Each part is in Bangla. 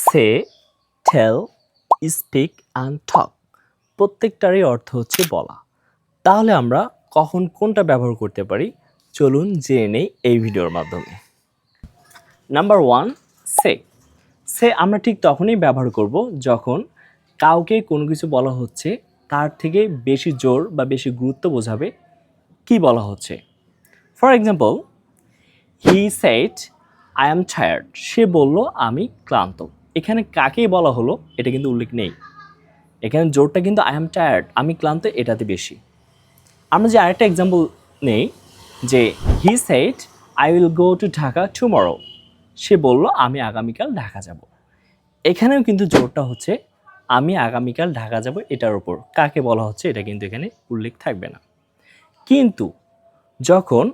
Say, tell, speak and talk প্রত্যেকটারই অর্থ হচ্ছে বলা। তাহলে আমরা কখন কোনটা ব্যবহার করতে পারি চলুন জেনে নেই এই ভিডিওর মাধ্যমে। নাম্বার 1, সে। সে আমরা ঠিক তখনই ব্যবহার করব যখন কাউকে কোনো কিছু বলা হচ্ছে তার থেকে বেশি জোর বা বেশি গুরুত্ব বোঝাবে কি বলা হচ্ছে। For example, he said I am tired. সে বলল আমি ক্লান্ত। এখানে কাকেই বলা হলো এটা কিন্তু উল্লেখ নেই। এখানে জোরটা কিন্তু আই অ্যাম টায়ার্ড, আমি ক্লান্ত, এটাতে বেশি। আমরা যে আরেকটা এক্সাম্পল নেই, যে he said I will go to Dhaka tomorrow. সে বলল আমি আগামীকাল ঢাকা যাব। এখানেও কিন্তু জোরটা হচ্ছে আমি আগামীকাল ঢাকা যাব, এটার উপর কাকে বলা হচ্ছে এটা কিন্তু এখানে উল্লেখ থাকবে না। কিন্তু যখন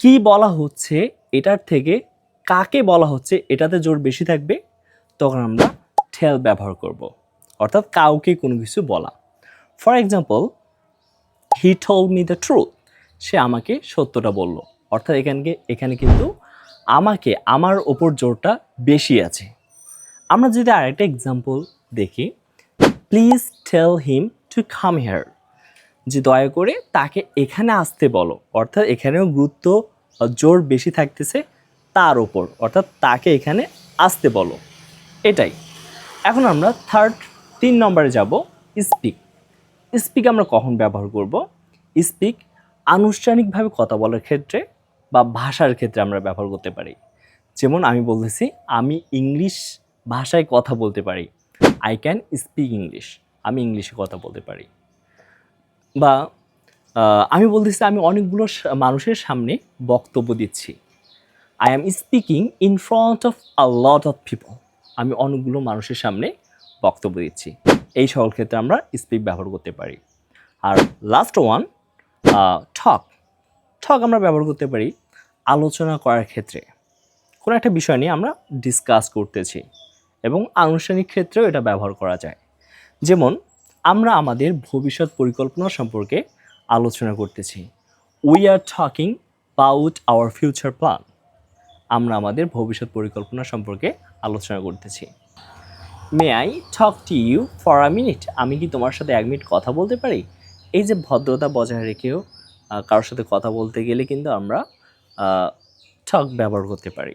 কি বলা হচ্ছে এটার থেকে কাকে বলা হচ্ছে এটাতে জোর বেশি থাকবে, তখন আমরা টেল ব্যবহার করব, অর্থাৎ কাউকে কোনো কিছু বলা। For example, he told me the truth. সে আমাকে সত্যটা বলল, অর্থাৎ এখানে কিন্তু আমাকে, আমার ওপর জোরটা বেশি আছে। আমরা যদি আরেকটা এক্সাম্পল দেখি, please tell him to come here. যে দয়া করে তাকে এখানে আসতে বলো, অর্থাৎ এখানেও গুরুত্ব জোর বেশি থাকতেছে তার ওপর, অর্থাৎ তাকে এখানে আসতে বলো, এটাই। এখন আমরা 3 নম্বরে যাব, স্পিক। স্পিক আমরা কখন ব্যবহার করব? স্পিক আনুষ্ঠানিকভাবে কথা বলার ক্ষেত্রে বা ভাষার ক্ষেত্রে আমরা ব্যবহার করতে পারি। যেমন আমি বলতেছি আমি ইংলিশ ভাষায় কথা বলতে পারি, আই ক্যান স্পিক ইংলিশ, আমি ইংলিশে কথা বলতে পারি। বা আমি বলতেছি আমি অনেকগুলো মানুষের সামনে বক্তব্য দিচ্ছি, I am speaking in front of a lot of people. আমি অনেকগুলো মানুষের সামনে বক্তব্য দিচ্ছি। এই সকল ক্ষেত্রে আমরা স্পিক ব্যবহার করতে পারি। আর লাস্ট ওয়ান, টক। টক আমরা ব্যবহার করতে পারি আলোচনা করার ক্ষেত্রে। কোনো একটা বিষয় নিয়ে আমরা ডিসকাস করতেছি এবং আনুষ্ঠানিক ক্ষেত্রেও এটা ব্যবহার করা যায়। যেমন আমরা আমাদের ভবিষ্যৎ পরিকল্পনা সম্পর্কে আলোচনা করতেছি, we are talking about our future plan. আমরা আমাদের ভবিষ্যৎ পরিকল্পনা সম্পর্কে আলোচনা করতেছি। May I talk to you for a minute. আমি কি তোমার সাথে 1 মিনিট কথা বলতে পারি? এই যে ভদ্রতা বজায় রেখেও কারোর সাথে কথা বলতে গেলে কিন্তু আমরা টক ব্যবহার করতে পারি।